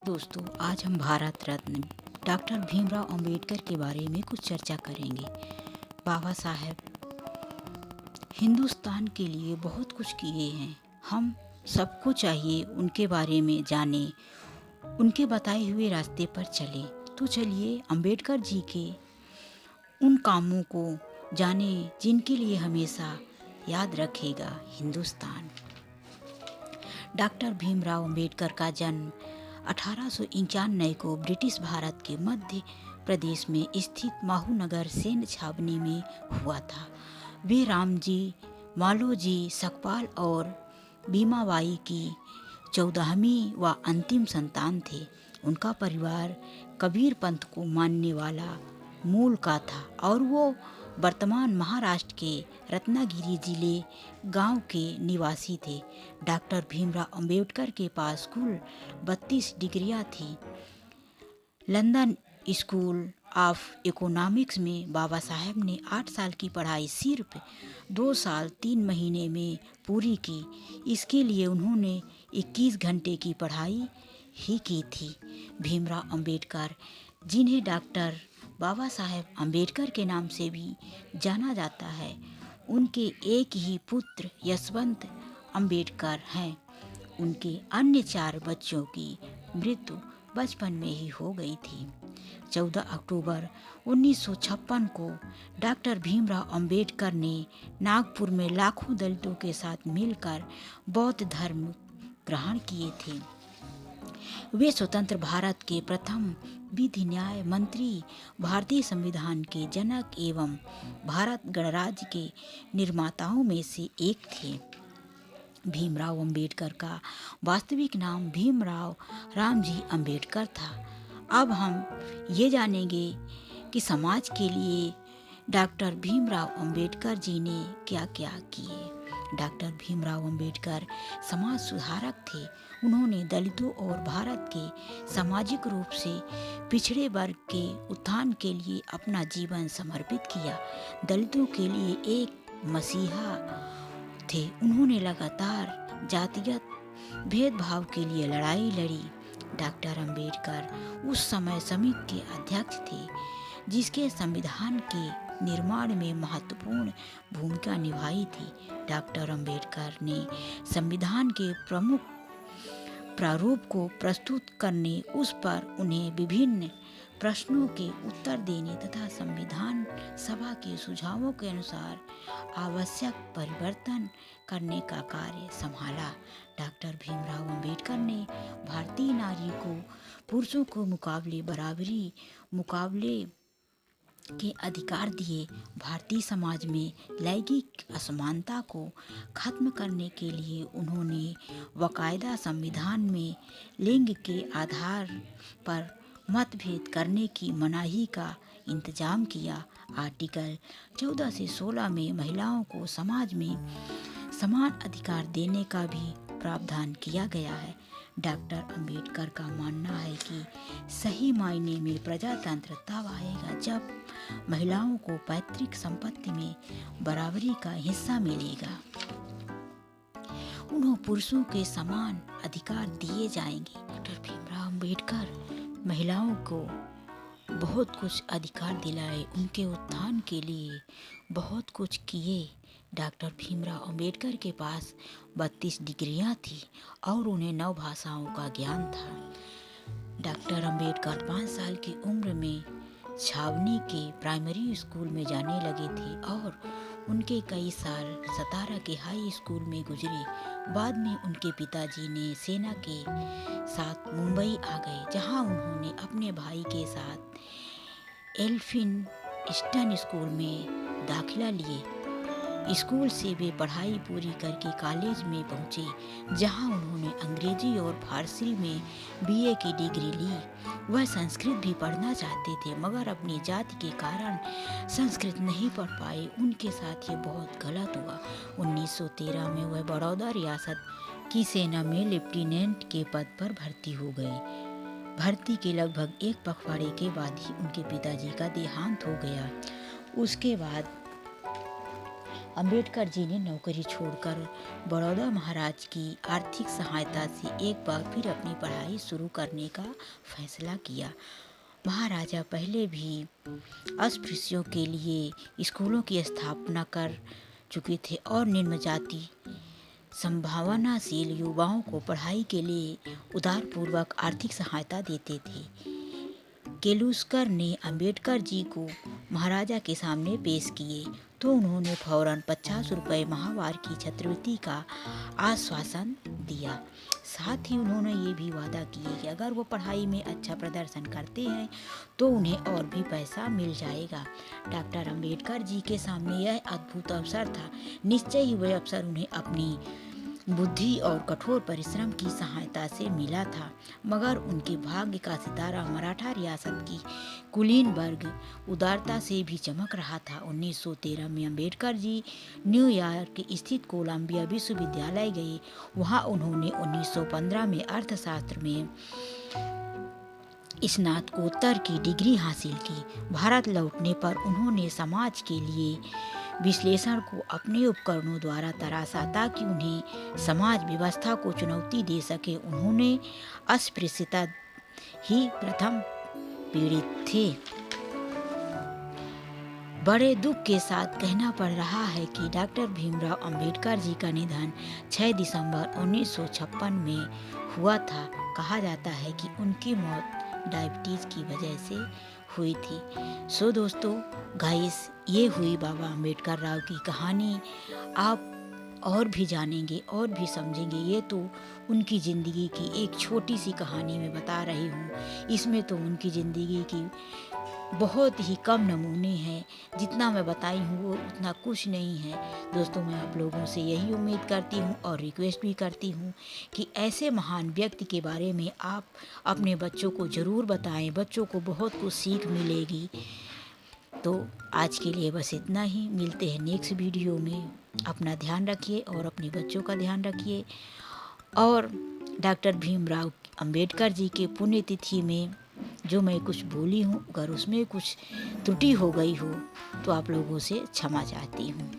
दोस्तों, आज हम भारत रत्न डॉक्टर भीमराव अंबेडकर के बारे में कुछ चर्चा करेंगे। बाबा साहेब हिंदुस्तान के लिए बहुत कुछ किए हैं। हम सबको चाहिए उनके बारे में जाने, उनके बताए हुए रास्ते पर चले। तो चलिए अंबेडकर जी के उन कामों को जाने जिनके लिए हमेशा याद रखेगा हिंदुस्तान। डॉक्टर भीमराव अंबेडकर का जन्म 1891 को ब्रिटिश भारत के मध्य प्रदेश में स्थित माहूनगर सैन्य छावनी में हुआ था। वे रामजी, मालोजी, सकपाल और भीमाबाई की 14वीं व अंतिम संतान थे। उनका परिवार कबीर पंथ को मानने वाला मूल का था और वो वर्तमान महाराष्ट्र के रत्नागिरी जिले गांव के निवासी थे। डॉक्टर भीमराव अंबेडकर के पास कुल 32 डिग्रियां थी। लंदन स्कूल ऑफ इकोनॉमिक्स में बाबा साहेब ने 8 साल की पढ़ाई सिर्फ 2 साल 3 महीने में पूरी की। इसके लिए उन्होंने 21 घंटे की पढ़ाई ही की थी। भीमराव अंबेडकर, जिन्हें डॉक्टर बाबा साहेब अंबेडकर के नाम से भी जाना जाता है, उनके एक ही पुत्र यशवंत अंबेडकर हैं। उनके अन्य 4 बच्चों की मृत्यु बचपन में ही हो गई थी। 14 अक्टूबर 1956 को डॉक्टर भीमराव अंबेडकर ने नागपुर में लाखों दलितों के साथ मिलकर बौद्ध धर्म ग्रहण किए थे। वे स्वतंत्र भारत के प्रथम विधि न्याय मंत्री, भारतीय संविधान के जनक एवं भारत गणराज्य के निर्माताओं में से एक थे। भीमराव अंबेडकर का वास्तविक नाम भीमराव रामजी अंबेडकर था। अब हम ये जानेंगे कि समाज के लिए डॉक्टर भीमराव अंबेडकर जी ने क्या क्या किए। डॉक्टर भीमराव अंबेडकर समाज सुधारक थे। उन्होंने दलितों और भारत के सामाजिक रूप से पिछड़े वर्ग के उत्थान के लिए अपना जीवन समर्पित किया। दलितों के लिए एक मसीहा थे। उन्होंने लगातार जातिगत भेदभाव के लिए लड़ाई लड़ी। डॉक्टर अंबेडकर उस समय समिति के अध्यक्ष थे, जिसके संविधान के निर्माण में महत्वपूर्ण भूमिका निभाई थी। डॉक्टर अंबेडकर ने संविधान के प्रमुख प्रारूप को प्रस्तुत करने, उस पर उन्हें विभिन्न प्रश्नों के उत्तर देने तथा संविधान सभा के सुझावों के अनुसार आवश्यक परिवर्तन करने का कार्य संभाला। डॉक्टर भीमराव अंबेडकर ने भारतीय नारी को पुरुषों को मुकाबले के अधिकार दिए। भारतीय समाज में लैंगिक असमानता को खत्म करने के लिए उन्होंने बाकायदा संविधान में लिंग के आधार पर मतभेद करने की मनाही का इंतजाम किया। आर्टिकल 14 से 16 में महिलाओं को समाज में समान अधिकार देने का भी प्रावधान किया गया है। डॉक्टर अंबेडकर का मानना है कि सही मायने में प्रजातंत्र तब आएगा जब महिलाओं को पैतृक संपत्ति में बराबरी का हिस्सा मिलेगा। उन्हें पुरुषों के समान अधिकार दिए जाएंगे। डॉक्टर भीमराव अंबेडकर महिलाओं को बहुत कुछ अधिकार दिलाए, उनके उत्थान के लिए बहुत कुछ किए। डॉक्टर भीमराव अंबेडकर के पास 32 डिग्रियां थी और उन्हें 9 भाषाओं का ज्ञान था। डॉक्टर अंबेडकर 5 साल की उम्र में छावनी के प्राइमरी स्कूल में जाने लगे थे और उनके कई साल सतारा के हाई स्कूल में गुजरे। बाद में उनके पिताजी ने सेना के साथ मुंबई आ गए, जहां उन्होंने अपने भाई के साथ एल्फिंस्टन स्कूल में दाखिला लिए। स्कूल से वे पढ़ाई पूरी करके कॉलेज में पहुंचे, जहां उन्होंने अंग्रेजी और फारसी में बीए की डिग्री ली। वह संस्कृत भी पढ़ना चाहते थे, मगर अपनी जाति के कारण संस्कृत नहीं पढ़ पाए। उनके साथ ये बहुत गलत हुआ। 1913 में वह बड़ौदा रियासत की सेना में लेफ्टिनेंट के पद पर भर्ती हो गए। भर्ती के लगभग 1 पखवाड़े के बाद ही उनके पिताजी का देहांत हो गया। उसके बाद अंबेडकर जी ने नौकरी छोड़कर बड़ौदा महाराज की आर्थिक सहायता से एक बार फिर अपनी पढ़ाई शुरू करने का फैसला किया। महाराजा पहले भी अस्पृश्यों के लिए स्कूलों की स्थापना कर चुके थे और निम्न जाति संभावनाशील युवाओं को पढ़ाई के लिए उदारपूर्वक आर्थिक सहायता देते थे। केलुस्कर ने अंबेडकर जी को महाराजा के सामने पेश किए तो उन्होंने फौरन 50 रुपये माहवार की छात्रवृत्ति का आश्वासन दिया। साथ ही उन्होंने ये भी वादा किए कि अगर वो पढ़ाई में अच्छा प्रदर्शन करते हैं तो उन्हें और भी पैसा मिल जाएगा। डॉक्टर अंबेडकर जी के सामने यह अद्भुत अवसर था। निश्चय ही वह अवसर उन्हें अपनी बुद्धि और कठोर परिश्रम की सहायता से मिला था, मगर उनके भाग्य का सितारा मराठा रियासत की कुलीन वर्ग उदारता से भी चमक रहा था। 1913 में अंबेडकर जी न्यूयॉर्क स्थित कोलंबिया विश्वविद्यालय गए। वहां उन्होंने 1915 में अर्थशास्त्र में स्नातकोत्तर की डिग्री हासिल की। भारत लौटने पर उन्होंने समाज के लिए विश्लेषण को अपने उपकरणों द्वारा तराशा ताकि उन्हें समाज व्यवस्था को चुनौती दे सके। उन्होंने अस्पृश्यता ही प्रथम पीड़ित थे। बड़े दुख के साथ कहना पड़ रहा है कि डॉक्टर भीमराव अंबेडकर जी का निधन 6 दिसंबर 1956 में हुआ था। कहा जाता है कि उनकी मौत डायबिटीज की वजह से हुई थी। सो दोस्तों गाइस, ये हुई बाबा अंबेडकर राव की कहानी। आप और भी जानेंगे और भी समझेंगे। ये तो उनकी ज़िंदगी की एक छोटी सी कहानी में बता रही हूँ। इसमें तो उनकी ज़िंदगी की बहुत ही कम नमूने हैं। जितना मैं बताई हूँ वो उतना कुछ नहीं है। दोस्तों, मैं आप लोगों से यही उम्मीद करती हूँ और रिक्वेस्ट भी करती हूँ कि ऐसे महान व्यक्ति के बारे में आप अपने बच्चों को ज़रूर बताएं। बच्चों को बहुत कुछ सीख मिलेगी। तो आज के लिए बस इतना ही। मिलते हैं नेक्स्ट वीडियो में। अपना ध्यान रखिए और अपने बच्चों का ध्यान रखिए। और डॉक्टर भीमराव अंबेडकर जी के पुण्यतिथि में जो मैं कुछ बोली हूँ, अगर उसमें कुछ त्रुटि हो गई हो तो आप लोगों से क्षमा चाहती हूँ।